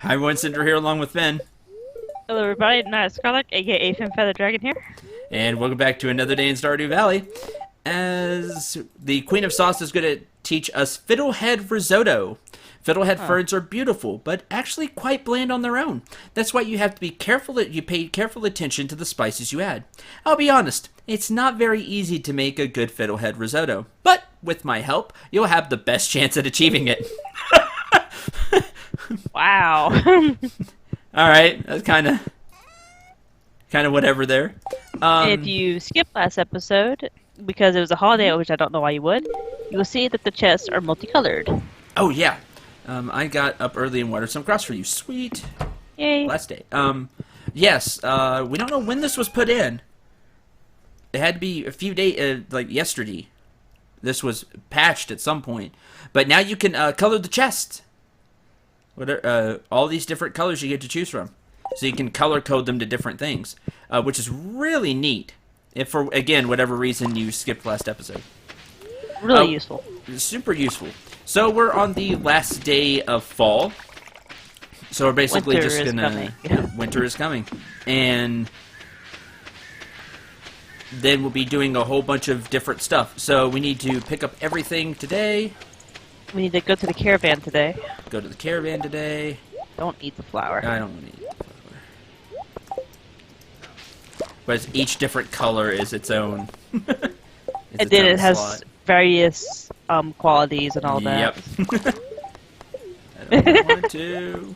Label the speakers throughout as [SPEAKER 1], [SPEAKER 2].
[SPEAKER 1] Hi everyone, Cendril here along with Ben.
[SPEAKER 2] Hello everybody, Night Scarlet, aka Fin Feather Dragon here.
[SPEAKER 1] And welcome back to another day in Stardew Valley. As the Queen of Sauce is going to teach us Fiddlehead Risotto. Fiddlehead ferns are beautiful, but actually quite bland on their own. That's why you have to be careful that you pay careful attention to the spices you add. I'll be honest, it's not very easy to make a good Fiddlehead Risotto, but with my help, you'll have the best chance at achieving it.
[SPEAKER 2] Wow.
[SPEAKER 1] Alright, that's kind of whatever there.
[SPEAKER 2] If you skipped last episode, because it was a holiday, which I don't know why you would, you will see that the chests are multicolored.
[SPEAKER 1] Oh, yeah. I got up early and watered some grass for you. Sweet.
[SPEAKER 2] Yay.
[SPEAKER 1] Last day. Yes, we don't know when this was put in. It had to be a few days, like yesterday. This was patched at some point. But now you can color the chest. All these different colors you get to choose from. So you can color code them to different things, which is really neat. If for, again, whatever reason you skipped last episode.
[SPEAKER 2] Really useful.
[SPEAKER 1] Super useful. So we're on the last day of fall. So we're basically
[SPEAKER 2] Winter
[SPEAKER 1] just
[SPEAKER 2] is
[SPEAKER 1] gonna...
[SPEAKER 2] coming.
[SPEAKER 1] Winter is coming. And then we'll be doing a whole bunch of different stuff. So we need to pick up everything today.
[SPEAKER 2] We need to go to the caravan today.
[SPEAKER 1] Go to the caravan today.
[SPEAKER 2] Don't eat the flower.
[SPEAKER 1] I don't want to eat the flower. But each different color is its own.
[SPEAKER 2] And then it has various qualities and all that.
[SPEAKER 1] Yep. I don't want to.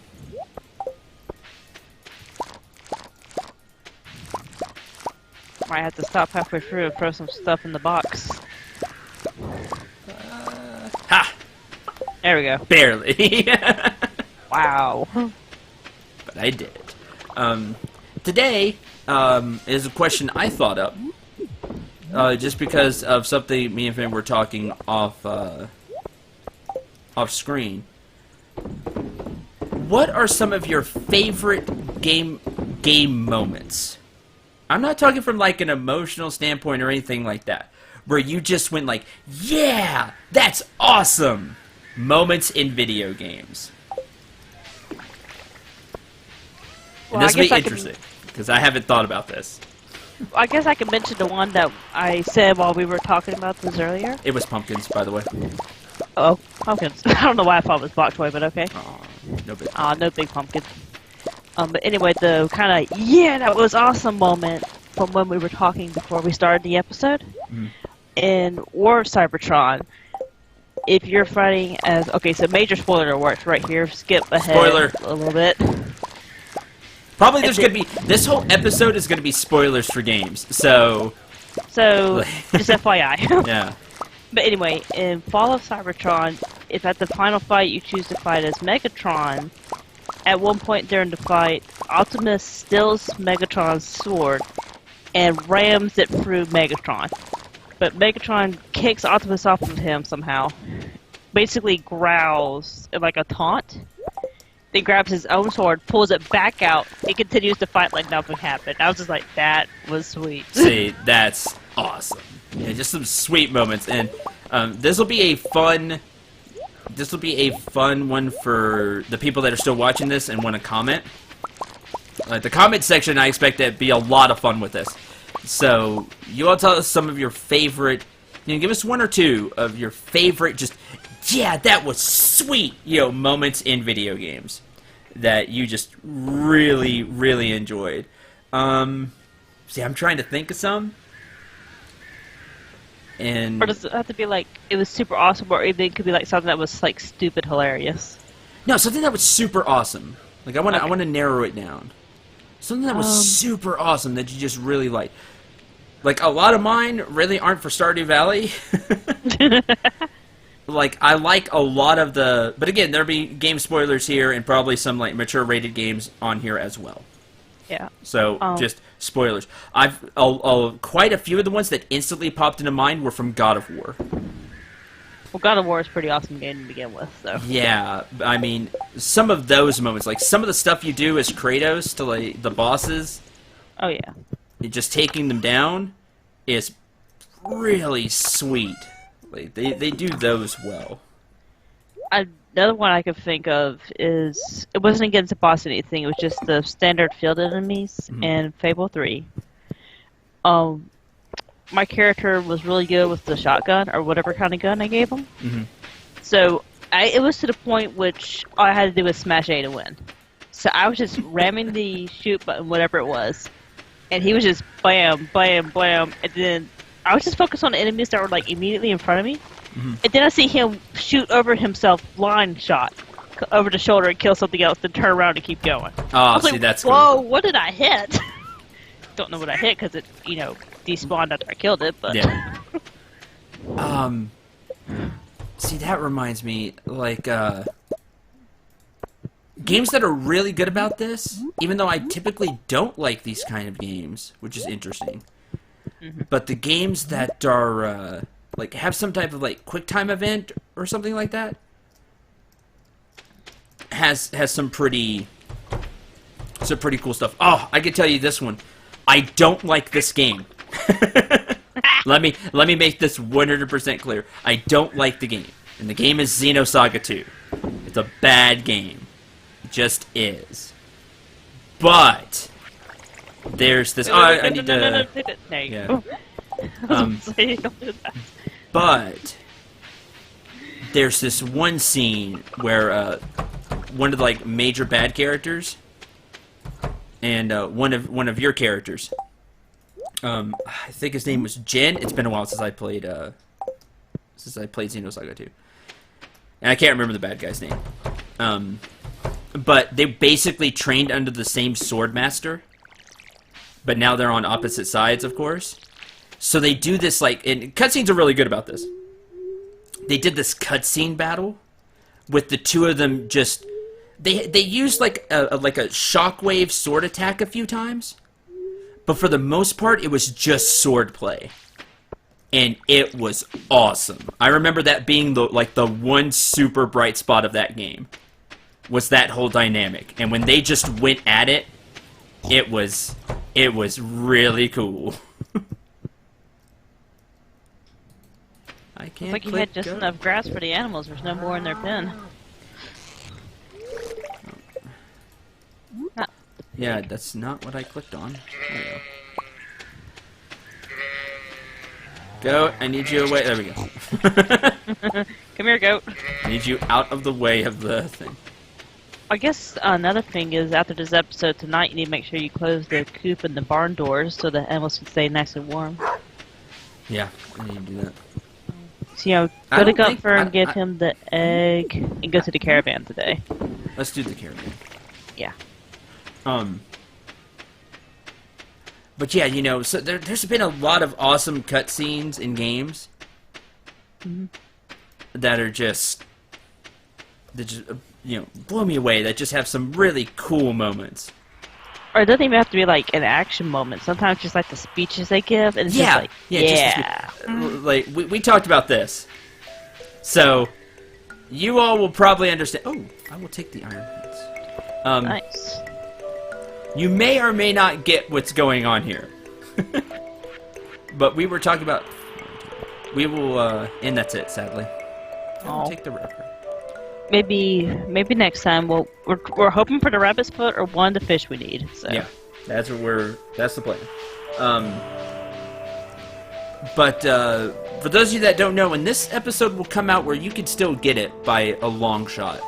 [SPEAKER 2] Might have to stop halfway through and throw some stuff in the box.
[SPEAKER 1] Ha!
[SPEAKER 2] There we go.
[SPEAKER 1] Barely.
[SPEAKER 2] Wow.
[SPEAKER 1] But I did it. Today is a question I thought up. Just because of something me and Finn were talking off screen. What are some of your favorite game moments? I'm not talking from like an emotional standpoint or anything like that, where you just went like, yeah, that's awesome. Moments in video games.
[SPEAKER 2] Well,
[SPEAKER 1] And this will be
[SPEAKER 2] I
[SPEAKER 1] interesting because I haven't thought about this.
[SPEAKER 2] I guess I can mention the one that I said while we were talking about this earlier.
[SPEAKER 1] It was pumpkins, by the way.
[SPEAKER 2] Oh, pumpkins. I don't know why I thought it was Block Toy, but okay.
[SPEAKER 1] Aw, no big.
[SPEAKER 2] No big pumpkin. But anyway, the kind of, yeah, that was awesome moment from when we were talking before we started the episode. In War of Cybertron, if you're fighting as... Okay, so major spoiler alerts right here. Skip ahead
[SPEAKER 1] Spoiler.
[SPEAKER 2] a little bit.
[SPEAKER 1] Probably there's going to be... This whole episode is going to be spoilers for games, so...
[SPEAKER 2] So, just FYI.
[SPEAKER 1] Yeah.
[SPEAKER 2] But anyway, in Fall of Cybertron, if at the final fight you choose to fight as Megatron, at one point during the fight, Optimus steals Megatron's sword and rams it through Megatron. But Megatron kicks Optimus off of him somehow. Basically growls like a taunt. Then grabs his own sword, pulls it back out, and continues to fight like nothing happened. I was just like, that was sweet.
[SPEAKER 1] See, that's awesome. Yeah, just some sweet moments, and this will be a fun one for the people that are still watching this and want to comment. Like the comment section, I expect to be a lot of fun with this. So you all tell us some of your favorite. Give us one or two of your favorite. Just yeah, that was sweet. Moments in video games that you just really, really enjoyed. See, I'm trying to think of some. And
[SPEAKER 2] Or does it have to be like, it was super awesome, or even it could be like something that was like stupid hilarious?
[SPEAKER 1] no, something that was super awesome. Like I want to narrow it down. Something that was super awesome that you just really liked. Like a lot of mine really aren't for Stardew Valley. Like I like a lot of the, but again there'll be game spoilers here and probably some like mature rated games on here as well.
[SPEAKER 2] Yeah.
[SPEAKER 1] So just spoilers. Quite a few of the ones that instantly popped into mind were from God of War.
[SPEAKER 2] Well, God of War is a pretty awesome game to begin with, so.
[SPEAKER 1] Yeah, I mean, some of those moments, like some of the stuff you do as Kratos to like the bosses.
[SPEAKER 2] Oh yeah.
[SPEAKER 1] Just taking them down is really sweet. Like they do those well.
[SPEAKER 2] I've The other one I could think of is it wasn't against the boss or anything. It was just the standard field enemies in Fable 3. My character was really good with the shotgun or whatever kind of gun I gave him. So it was to the point which all I had to do was smash A to win. So I was just ramming the shoot button, whatever it was, and he was just bam, bam, bam, and then I was just focused on the enemies that were like immediately in front of me. And then I see him shoot over himself, blind shot, over the shoulder and kill something else, then turn around and keep going.
[SPEAKER 1] Oh, see,
[SPEAKER 2] like,
[SPEAKER 1] that's
[SPEAKER 2] whoa,
[SPEAKER 1] cool.
[SPEAKER 2] what did I hit? Don't know what I hit because it, despawned after I killed it, but...
[SPEAKER 1] Yeah. See, that reminds me, like, games that are really good about this, even though I typically don't like these kind of games, which is interesting. But the games that are, like, have some type of, like, quick time event or something like that, has some pretty cool stuff. Oh, I can tell you this one. I don't like this game. Let me make this 100% clear. I don't like the game. And the game is Xenosaga 2. It's a bad game. It just is. But there's this. I need to.
[SPEAKER 2] There you
[SPEAKER 1] Yeah.
[SPEAKER 2] go. Don't do that.
[SPEAKER 1] But there's this one scene where one of the like major bad characters and one of your characters. I think his name was Jin. It's been a while since I played Xenosaga 2. And I can't remember the bad guy's name. But they basically trained under the same sword master. But now they're on opposite sides, of course. So they do this, like... And cutscenes are really good about this. They did this cutscene battle with the two of them just... They used, like a shockwave sword attack a few times. But for the most part, it was just sword play. And it was awesome. I remember that being the one super bright spot of that game. Was that whole dynamic. And when they just went at it, it was really cool. I can't
[SPEAKER 2] It's like you had just enough grass for the animals. There's no more in their pen.
[SPEAKER 1] Yeah, that's not what I clicked on. There we go. Goat, I need you away. There we go.
[SPEAKER 2] Come here, goat.
[SPEAKER 1] I need you out of the way of the thing.
[SPEAKER 2] I guess another thing is after this episode tonight, you need to make sure you close the coop and the barn doors so the animals can stay nice and warm.
[SPEAKER 1] Yeah, I need to do that.
[SPEAKER 2] So, go to Gunther and give him the egg and go to the caravan today.
[SPEAKER 1] Let's do the caravan.
[SPEAKER 2] Yeah.
[SPEAKER 1] But yeah, so there's been a lot of awesome cutscenes in games that are just blow me away. That just have some really cool moments.
[SPEAKER 2] Or it doesn't even have to be like an action moment. Sometimes just like the speeches they give, and it's just like,
[SPEAKER 1] like we talked about this. So you all will probably understand. Oh, I will take the iron pants.
[SPEAKER 2] Nice.
[SPEAKER 1] You may or may not get what's going on here. But we were talking about... We will, and that's it, sadly. I'll take the rubber.
[SPEAKER 2] Maybe next time we're hoping for the rabbit's foot or one of the fish we need. So.
[SPEAKER 1] Yeah, that's the plan. But for those of you that don't know, when this episode will come out where you can still get it by a long shot.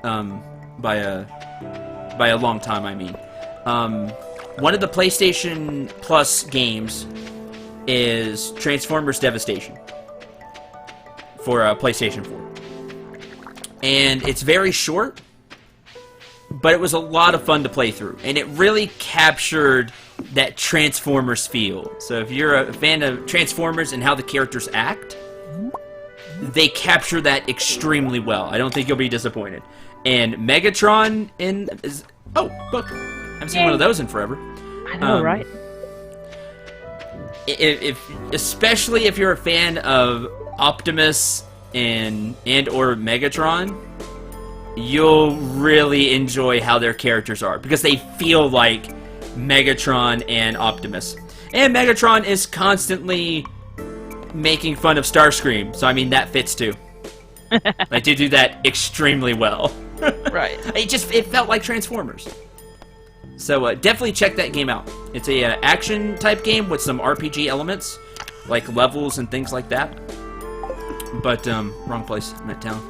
[SPEAKER 1] By a long time, I mean. One of the PlayStation Plus games is Transformers Devastation for PlayStation 4. And it's very short, but it was a lot of fun to play through. And it really captured that Transformers feel. So if you're a fan of Transformers and how the characters act, they capture that extremely well. I don't think you'll be disappointed. And Megatron is... Oh, look. I haven't seen one of those in forever.
[SPEAKER 2] I know, right?
[SPEAKER 1] Especially if you're a fan of Optimus and or Megatron, you'll really enjoy how their characters are. Because they feel like Megatron and Optimus. And Megatron is constantly making fun of Starscream. So, I mean, that fits too. Like, they do that extremely well.
[SPEAKER 2] Right.
[SPEAKER 1] It felt like Transformers. So definitely check that game out. It's a action type game with some RPG elements, like levels and things like that. But wrong place, I'm at town.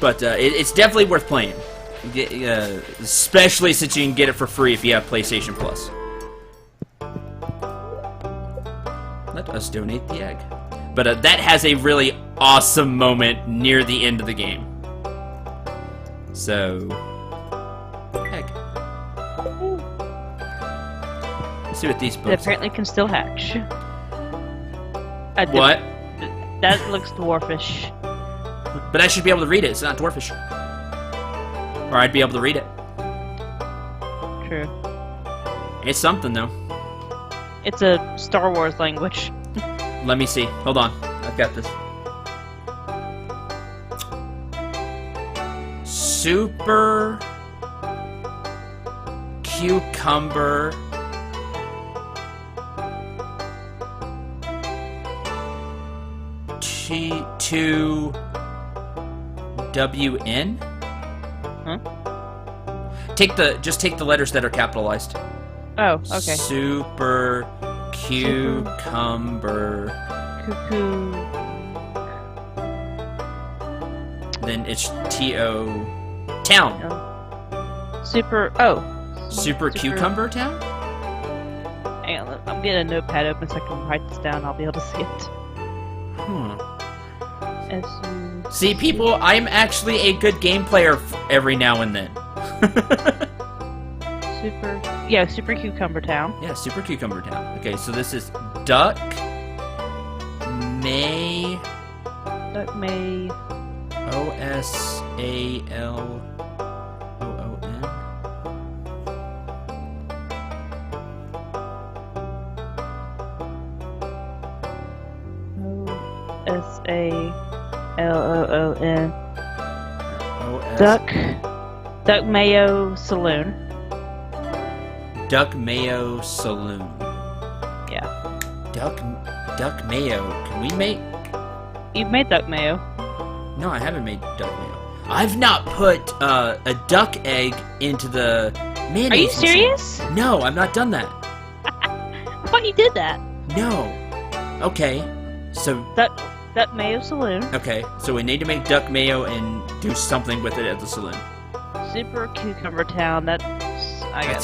[SPEAKER 1] But it's definitely worth playing, especially since you can get it for free if you have PlayStation Plus. Let us donate the egg. But that has a really awesome moment near the end of the game. So, egg. Let's see what these
[SPEAKER 2] It
[SPEAKER 1] books
[SPEAKER 2] apparently can still hatch.
[SPEAKER 1] What?
[SPEAKER 2] That looks dwarfish.
[SPEAKER 1] But I should be able to read it. It's not dwarfish. Or I'd be able to read it.
[SPEAKER 2] True.
[SPEAKER 1] It's something, though.
[SPEAKER 2] It's a Star Wars language.
[SPEAKER 1] Let me see. Hold on. I've got this. Super Cucumber T2WN?
[SPEAKER 2] Huh?
[SPEAKER 1] Just take the letters that are capitalized.
[SPEAKER 2] Oh, okay.
[SPEAKER 1] Super Cucumber.
[SPEAKER 2] Cuckoo.
[SPEAKER 1] Then it's T-O... Town.
[SPEAKER 2] Super. Oh.
[SPEAKER 1] Super Cucumber Town?
[SPEAKER 2] Hang on, I'm getting a notepad open so I can write this down. I'll be able to see it. S-U...
[SPEAKER 1] See, people, I'm actually a good game player every now and then.
[SPEAKER 2] Super Cucumber Town.
[SPEAKER 1] Yeah, Super Cucumber Town. Okay, so this is Duck May OSALOON.
[SPEAKER 2] OSALOON. Duck Mayo Saloon.
[SPEAKER 1] Duck Mayo Saloon.
[SPEAKER 2] Yeah.
[SPEAKER 1] Duck Mayo. Can we make...
[SPEAKER 2] You've made duck mayo.
[SPEAKER 1] No, I haven't made duck mayo. I've not put a duck egg into the mayonnaise.
[SPEAKER 2] Are you
[SPEAKER 1] machine.
[SPEAKER 2] serious?
[SPEAKER 1] No, I've not done that.
[SPEAKER 2] I thought you did that.
[SPEAKER 1] No. Okay. So...
[SPEAKER 2] Duck Mayo Saloon.
[SPEAKER 1] Okay, so we need to make duck mayo and do something with it at the saloon.
[SPEAKER 2] Super Cucumber Town. That's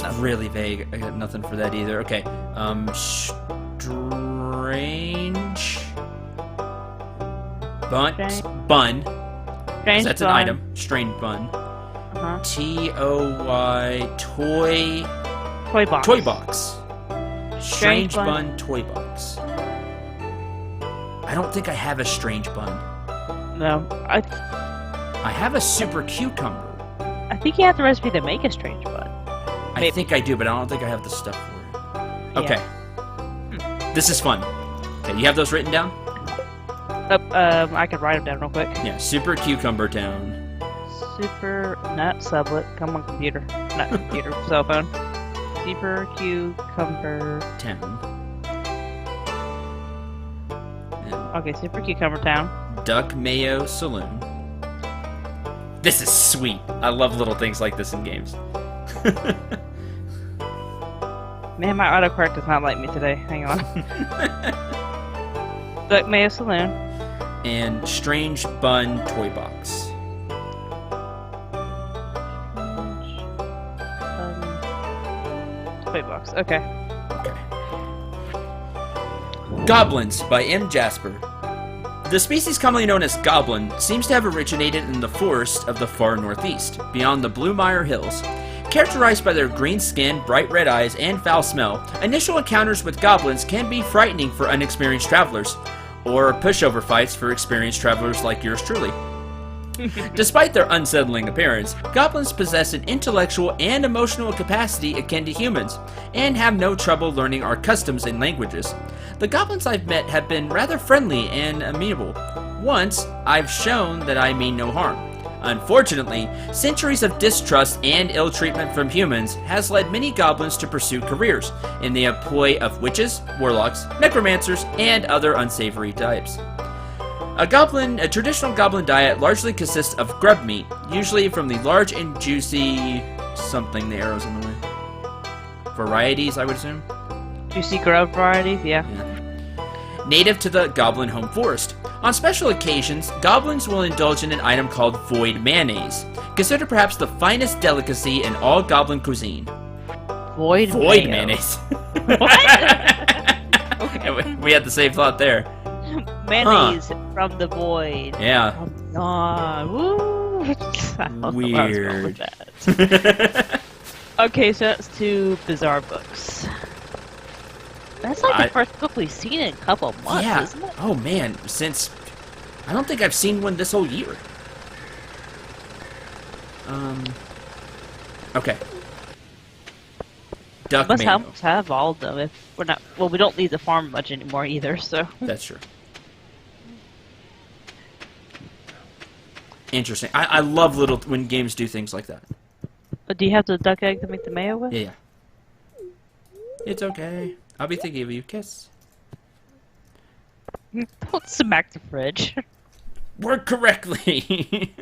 [SPEAKER 2] nothing.
[SPEAKER 1] Really vague. I got nothing for that either. Okay. Strange bun.
[SPEAKER 2] Strange
[SPEAKER 1] That's
[SPEAKER 2] bun.
[SPEAKER 1] an item. Strange bun. T-O-Y toy
[SPEAKER 2] box.
[SPEAKER 1] Toy box. Strange bun toy box. I don't think I have a strange bun.
[SPEAKER 2] No,
[SPEAKER 1] I have a super cucumber.
[SPEAKER 2] I think you have the recipe to make a strange bun.
[SPEAKER 1] I think I do, but I don't think I have the stuff for it. Okay.
[SPEAKER 2] Yeah.
[SPEAKER 1] This is fun. Okay, you have those written down?
[SPEAKER 2] I could write them down real quick.
[SPEAKER 1] Yeah, Super Cucumber Town.
[SPEAKER 2] Not sublet. Come on, computer. Not computer, cell phone. Super Cucumber
[SPEAKER 1] Town.
[SPEAKER 2] Okay, Super Cucumber Town.
[SPEAKER 1] Duck Mayo Saloon. This is sweet. I love little things like this in games.
[SPEAKER 2] Man, my autocorrect does not like me today. Hang on. Duck Mayo Saloon.
[SPEAKER 1] And Strange Bun Toy Box.
[SPEAKER 2] Toy box. Okay.
[SPEAKER 1] Goblins by M. Jasper. The species commonly known as goblin seems to have originated in the forest of the far northeast, beyond the Blue Mire Hills. Characterized by their green skin, bright red eyes, and foul smell, initial encounters with goblins can be frightening for unexperienced travelers, or pushover fights for experienced travelers like yours truly. Despite their unsettling appearance, goblins possess an intellectual and emotional capacity akin to humans, and have no trouble learning our customs and languages. The goblins I've met have been rather friendly and amenable. Once, I've shown that I mean no harm. Unfortunately, centuries of distrust and ill treatment from humans has led many goblins to pursue careers in the employ of witches, warlocks, necromancers, and other unsavory types. A traditional goblin diet largely consists of grub meat, usually from the large and juicy something, the arrows on the way. Varieties, I would assume.
[SPEAKER 2] Juicy grub varieties, yeah.
[SPEAKER 1] Native to the goblin home forest. On special occasions, goblins will indulge in an item called void mayonnaise, considered perhaps the finest delicacy in all goblin cuisine.
[SPEAKER 2] Void
[SPEAKER 1] mayonnaise.
[SPEAKER 2] What?
[SPEAKER 1] Okay. We had the same thought there.
[SPEAKER 2] Mayonnaise from the void.
[SPEAKER 1] Yeah.
[SPEAKER 2] Oh, God. Woo. I don't know where I was going with that. Okay, so that's 2 bizarre books. That's like the first book we've seen in a couple of months, isn't it?
[SPEAKER 1] Oh man, since I don't think I've seen one this whole year. Okay. Duck
[SPEAKER 2] must
[SPEAKER 1] mango.
[SPEAKER 2] have all of them if we're not. Well, we don't leave the farm much anymore either, so.
[SPEAKER 1] That's true. Interesting. I love when games do things like that.
[SPEAKER 2] But do you have the duck egg to make the mayo with?
[SPEAKER 1] Yeah. It's okay. I'll be thinking of you. Kiss.
[SPEAKER 2] Don't smack the fridge.
[SPEAKER 1] Work correctly.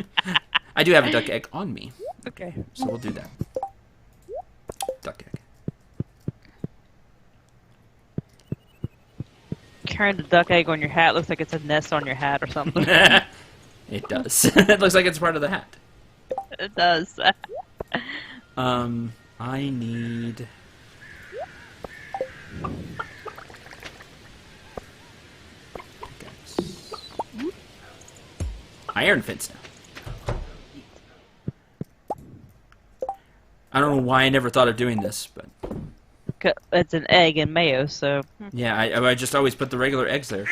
[SPEAKER 1] I do have a duck egg on me.
[SPEAKER 2] Okay.
[SPEAKER 1] So we'll do that. Duck egg.
[SPEAKER 2] Carrying the duck egg on your hat looks like it's a nest on your hat or something.
[SPEAKER 1] It does. It looks like it's part of the hat.
[SPEAKER 2] It does.
[SPEAKER 1] I need... Iron fence now. I don't know why I never thought of doing this, but...
[SPEAKER 2] It's an egg and mayo, so...
[SPEAKER 1] Yeah, I just always put the regular eggs there.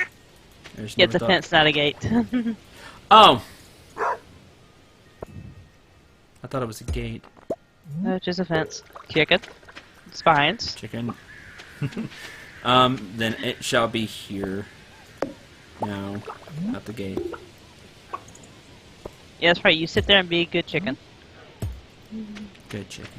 [SPEAKER 2] Yeah, it's a fence, not a gate.
[SPEAKER 1] Oh! I thought it was a gate.
[SPEAKER 2] No, it's just a fence. Chicken. Spines.
[SPEAKER 1] Chicken. Then it shall be here. No, not the gate.
[SPEAKER 2] Yeah, that's right. You sit there and be a good chicken.
[SPEAKER 1] Good chicken.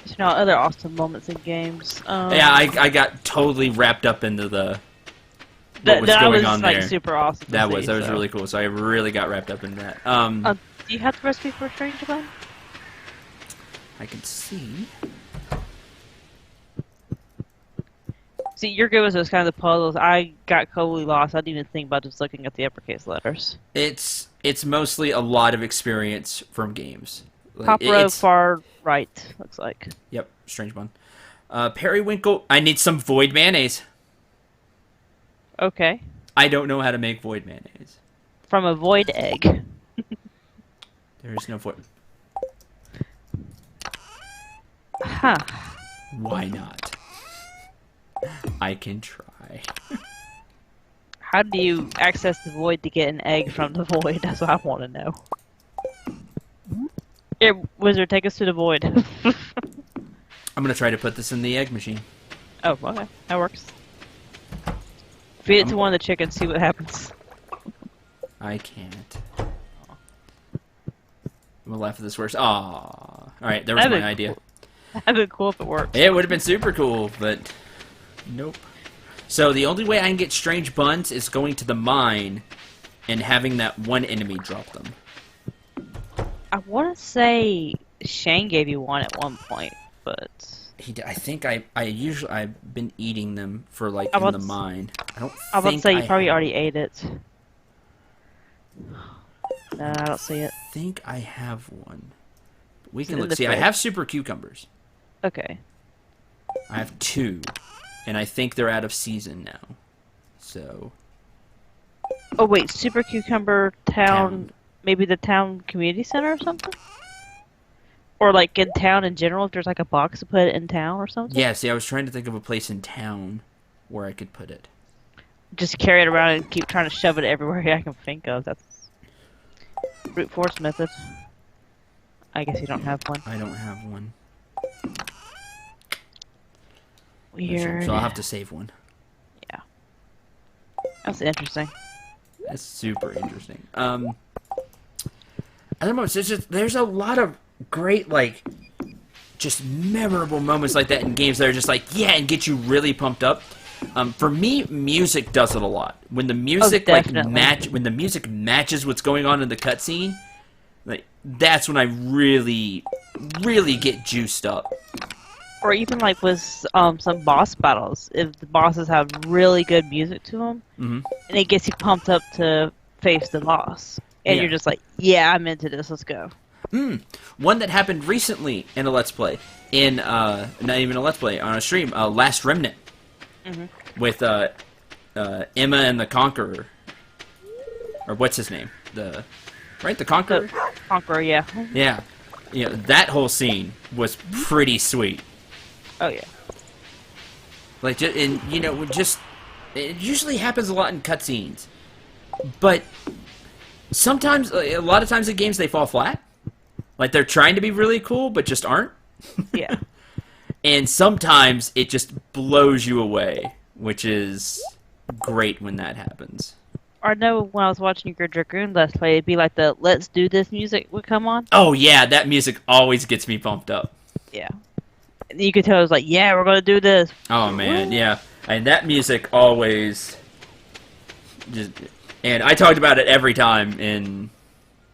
[SPEAKER 2] You know, other awesome moments in games.
[SPEAKER 1] Yeah, I got totally wrapped up into the what was going on
[SPEAKER 2] like
[SPEAKER 1] there.
[SPEAKER 2] Super awesome.
[SPEAKER 1] That was really cool. So I really got wrapped up in that.
[SPEAKER 2] Do you have the recipe for a strange bun?
[SPEAKER 1] I can see.
[SPEAKER 2] See, you're good with those kind of puzzles. I got totally lost. I didn't even think about just looking at the uppercase letters.
[SPEAKER 1] It's mostly a lot of experience from games. Like,
[SPEAKER 2] Top row, far right, looks like.
[SPEAKER 1] Yep, strange bun. Periwinkle. I need some void mayonnaise.
[SPEAKER 2] Okay.
[SPEAKER 1] I don't know how to make void mayonnaise.
[SPEAKER 2] From a void egg.
[SPEAKER 1] There is no void.
[SPEAKER 2] Huh.
[SPEAKER 1] Why not? I can try.
[SPEAKER 2] How do you access the void to get an egg from the void? That's what I want to know. Here, wizard, take us to the void.
[SPEAKER 1] I'm gonna try to put this in the egg machine.
[SPEAKER 2] Oh, okay. That works. Feed it to one of the chickens, see what happens.
[SPEAKER 1] I can't. I'm gonna laugh if this works. Aww. Alright, there was my idea.
[SPEAKER 2] That'd be cool if it worked.
[SPEAKER 1] It would have been super cool, but nope. So the only way I can get strange buns is going to the mine and having that one enemy drop them.
[SPEAKER 2] I want to say Shane gave you one at one point, but
[SPEAKER 1] I think I've been eating them for like in the mine. I was
[SPEAKER 2] about to say you probably already ate it. No, I don't see it.
[SPEAKER 1] I think I have one. We can look. See, I have super cucumbers.
[SPEAKER 2] Okay.
[SPEAKER 1] I have 2, and I think they're out of season now. So.
[SPEAKER 2] Oh wait, Super Cucumber Town. Maybe the town community center or something? Or like in town in general, if there's like a box to put it in town or something?
[SPEAKER 1] Yeah, see, I was trying to think of a place in town where I could put it.
[SPEAKER 2] Just carry it around and keep trying to shove it everywhere I can think of. That's brute force method. I guess you don't have one.
[SPEAKER 1] I don't have one.
[SPEAKER 2] Weird.
[SPEAKER 1] So I'll have to save one.
[SPEAKER 2] Yeah. That's interesting.
[SPEAKER 1] That's super interesting. I don't know. There's a lot of great like just memorable moments like that in games that are just like, yeah, and get you really pumped up. For me, music does it a lot. When the music when the music matches what's going on in the cutscene, like that's when I really, really get juiced up.
[SPEAKER 2] Or even like with some boss battles, if the bosses have really good music to them, and it gets you pumped up to face the boss, and you're just like, yeah, I'm into this. Let's go.
[SPEAKER 1] One that happened recently in a Let's Play, not even a Let's Play, on a stream, Last Remnant, with Emma and the Conqueror, or what's his name? The Conqueror?
[SPEAKER 2] The Conqueror, yeah.
[SPEAKER 1] Yeah. That whole scene was pretty sweet.
[SPEAKER 2] Oh, yeah.
[SPEAKER 1] Like, and, it usually happens a lot in cutscenes, but sometimes, a lot of times in games, they fall flat. Like, they're trying to be really cool, but just aren't.
[SPEAKER 2] Yeah.
[SPEAKER 1] And sometimes it just blows you away, which is great when that happens.
[SPEAKER 2] I know when I was watching your Dragoon Let's Play, it'd be like the Let's Do This music would come on.
[SPEAKER 1] Oh, yeah, that music always gets me pumped up.
[SPEAKER 2] Yeah. You could tell it was like, yeah, we're going to do this.
[SPEAKER 1] Oh, man, yeah. And that music always... And I talked about it every time in...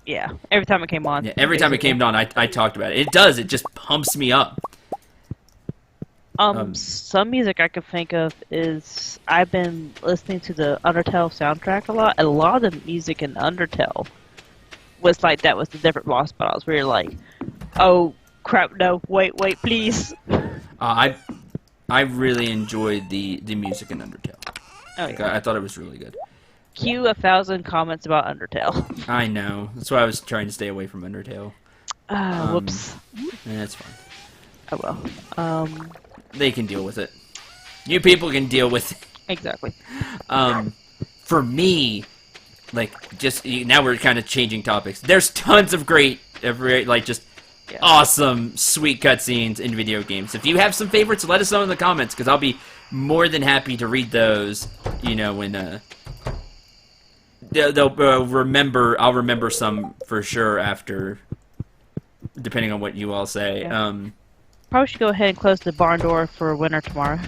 [SPEAKER 2] Yeah, every time it came on.
[SPEAKER 1] Yeah, every time it came on, I talked about it. It does. It just pumps me up.
[SPEAKER 2] Some music I could think of is I've been listening to the Undertale soundtrack a lot. A lot of the music in Undertale was like that with the different boss battles where you're like, oh crap, no, wait, please.
[SPEAKER 1] I really enjoyed the music in Undertale.
[SPEAKER 2] Oh, yeah.
[SPEAKER 1] I thought it was really good.
[SPEAKER 2] Cue 1,000 comments about Undertale.
[SPEAKER 1] I know. That's why I was trying to stay away from Undertale.
[SPEAKER 2] Whoops.
[SPEAKER 1] That's fine.
[SPEAKER 2] Oh well.
[SPEAKER 1] They can deal with it. You people can deal with it.
[SPEAKER 2] Exactly.
[SPEAKER 1] For me, like, just now we're kind of changing topics. There's tons of great, awesome, sweet cutscenes in video games. If you have some favorites, let us know in the comments, because I'll be more than happy to read those. When they'll remember. I'll remember some for sure after, depending on what you all say.
[SPEAKER 2] Yeah. Probably should go ahead and close the barn door for winter tomorrow.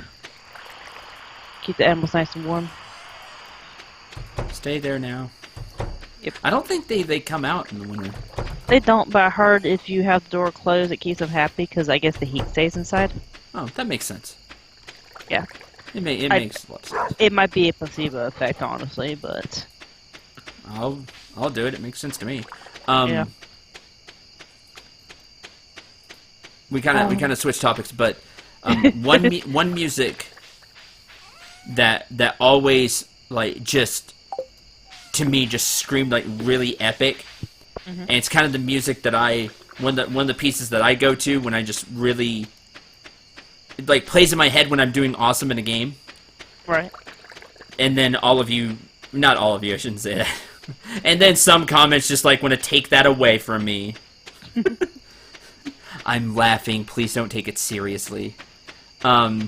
[SPEAKER 2] Keep the animals nice and warm.
[SPEAKER 1] Stay there now.
[SPEAKER 2] Yep.
[SPEAKER 1] I don't think they come out in the winter.
[SPEAKER 2] They don't, but I heard if you have the door closed, it keeps them happy because I guess the heat stays inside.
[SPEAKER 1] Oh, that makes sense.
[SPEAKER 2] Yeah.
[SPEAKER 1] It makes a lot of sense.
[SPEAKER 2] It might be a placebo effect, honestly, but
[SPEAKER 1] I'll do it. It makes sense to me.
[SPEAKER 2] Yeah.
[SPEAKER 1] We kind of switch topics, but one music that always just to me just screamed like really epic, and it's kind of the music that one of the pieces that I go to when I just really it plays in my head when I'm doing awesome in a game.
[SPEAKER 2] Right.
[SPEAKER 1] And then not all of you, I shouldn't say that. And then some comments just want to take that away from me. I'm laughing. Please don't take it seriously. But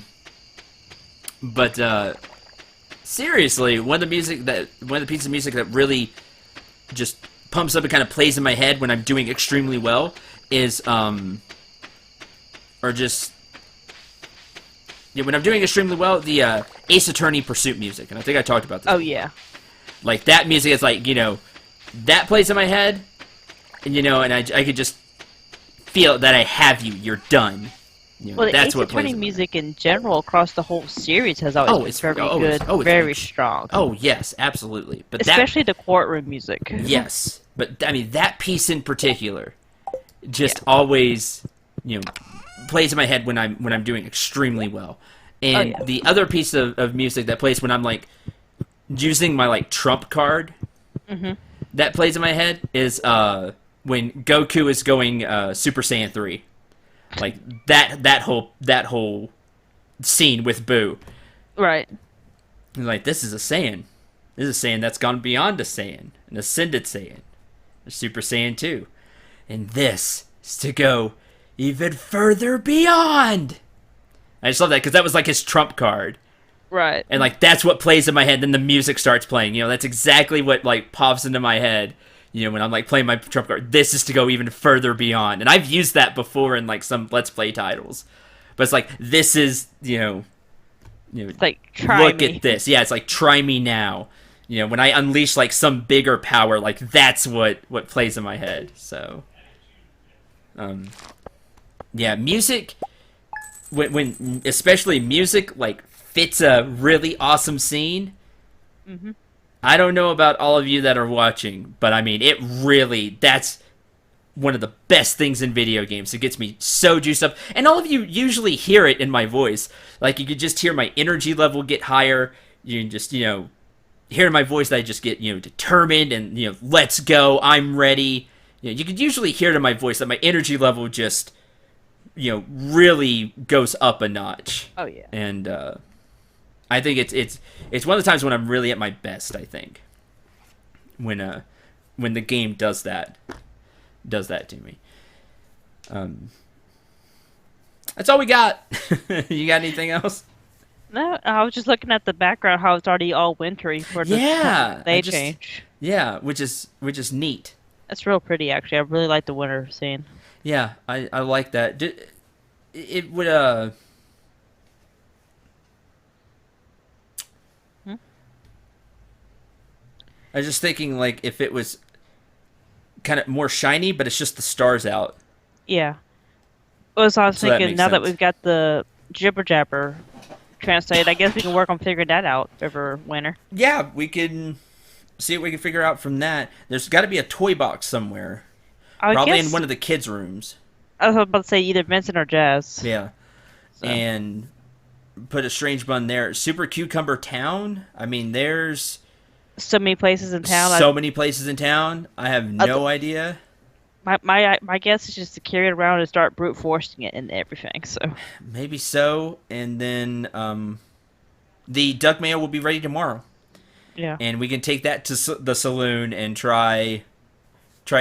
[SPEAKER 1] seriously, one of the pieces of music that really just pumps up and kind of plays in my head when I'm doing extremely well is when I'm doing extremely well, the Ace Attorney Pursuit music, and I think I talked about this.
[SPEAKER 2] Oh yeah.
[SPEAKER 1] That music is that plays in my head, and and I could just feel that I have you. You're done.
[SPEAKER 2] Well, the Ace Attorney music in general across the whole series has always been very good, very strong.
[SPEAKER 1] Oh yes, absolutely. But
[SPEAKER 2] especially the courtroom music.
[SPEAKER 1] Yes, but I mean that piece in particular, just always plays in my head when I'm doing extremely well. And the other piece of music that plays when I'm using my trump card, that plays in my head is when Goku is going Super Saiyan 3. That whole scene with Boo.
[SPEAKER 2] Right.
[SPEAKER 1] This is a Saiyan. This is a Saiyan that's gone beyond a Saiyan. An Ascended Saiyan. A Super Saiyan 2. And this is to go even further beyond. I just love that because that was his trump card.
[SPEAKER 2] Right.
[SPEAKER 1] And that's what plays in my head. Then the music starts playing. That's exactly what pops into my head. when I'm like playing my trump card, this is to go even further beyond. And I've used that before in like some Let's Play titles, but it's like this is
[SPEAKER 2] It's like, try
[SPEAKER 1] look
[SPEAKER 2] me.
[SPEAKER 1] at this. Yeah, it's like try me now. When I unleash like some bigger power, like that's what plays in my head. So, yeah, music. When especially music like fits a really awesome scene.
[SPEAKER 2] Mm-hmm.
[SPEAKER 1] I don't know about all of you that are watching, but I mean, that's one of the best things in video games. It gets me so juiced up. And all of you usually hear it in my voice. Like, you could just hear my energy level get higher. You can just, hear in my voice that I just get, determined and, let's go, I'm ready. You could usually hear it in my voice that my energy level just, really goes up a notch.
[SPEAKER 2] Oh, yeah.
[SPEAKER 1] And, I think it's one of the times when I'm really at my best, I think. When the game does that to me. That's all we got. You got anything else?
[SPEAKER 2] No, I was just looking at the background, how it's already all wintry for the day change.
[SPEAKER 1] Yeah, which is neat.
[SPEAKER 2] That's real pretty, actually. I really like the winter scene.
[SPEAKER 1] Yeah, I like that. It would I was just thinking, like, if it was kind of more shiny, but it's just the stars out.
[SPEAKER 2] Yeah. Well, so I was
[SPEAKER 1] So that
[SPEAKER 2] thinking,
[SPEAKER 1] makes
[SPEAKER 2] now that
[SPEAKER 1] sense.
[SPEAKER 2] we've got the jibber jabber translated, I guess we can work on figuring that out over winter.
[SPEAKER 1] Yeah, we can see what we can figure out from that. There's got to be a toy box somewhere.
[SPEAKER 2] I
[SPEAKER 1] Probably
[SPEAKER 2] guess,
[SPEAKER 1] in one of the kids' rooms.
[SPEAKER 2] I was about to say either Vincent or Jazz.
[SPEAKER 1] Yeah.
[SPEAKER 2] So.
[SPEAKER 1] And put a strange bun there. Super Cucumber Town? I mean, there's
[SPEAKER 2] So many places in town.
[SPEAKER 1] so many places in town. I have no idea.
[SPEAKER 2] My guess is just to carry it around and start brute forcing it into everything. So
[SPEAKER 1] Maybe so. And then the duck mayo will be ready tomorrow.
[SPEAKER 2] yeah,
[SPEAKER 1] And we can take that to the saloon and try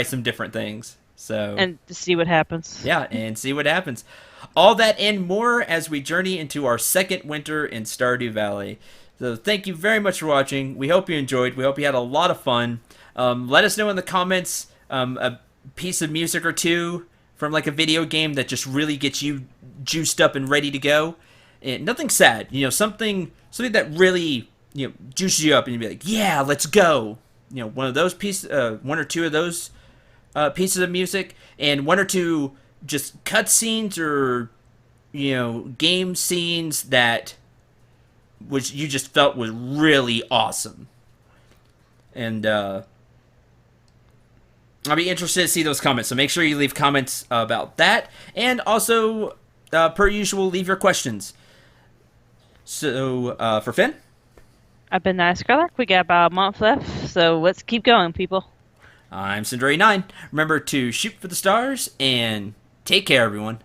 [SPEAKER 1] some different things. So
[SPEAKER 2] and to see what happens.
[SPEAKER 1] yeah, and see what happens. All that and more as we journey into our second winter in Stardew Valley. So thank you very much for watching. We hope you enjoyed. We hope you had a lot of fun. Let us know in the comments a piece of music or two from like a video game that just really gets you juiced up and ready to go. And nothing sad, something that really juices you up and you'd be like, yeah, let's go. One of those one or two of those pieces of music, and one or two just cutscenes or game scenes that which you just felt was really awesome. And I'll be interested to see those comments, so make sure you leave comments about that, and also per usual, leave your questions. So for Finn,
[SPEAKER 2] I've been Nice Scarlet. We got about a month left, so let's keep going, people.
[SPEAKER 1] I'm Cendril 9. Remember to shoot for the stars and take care, everyone.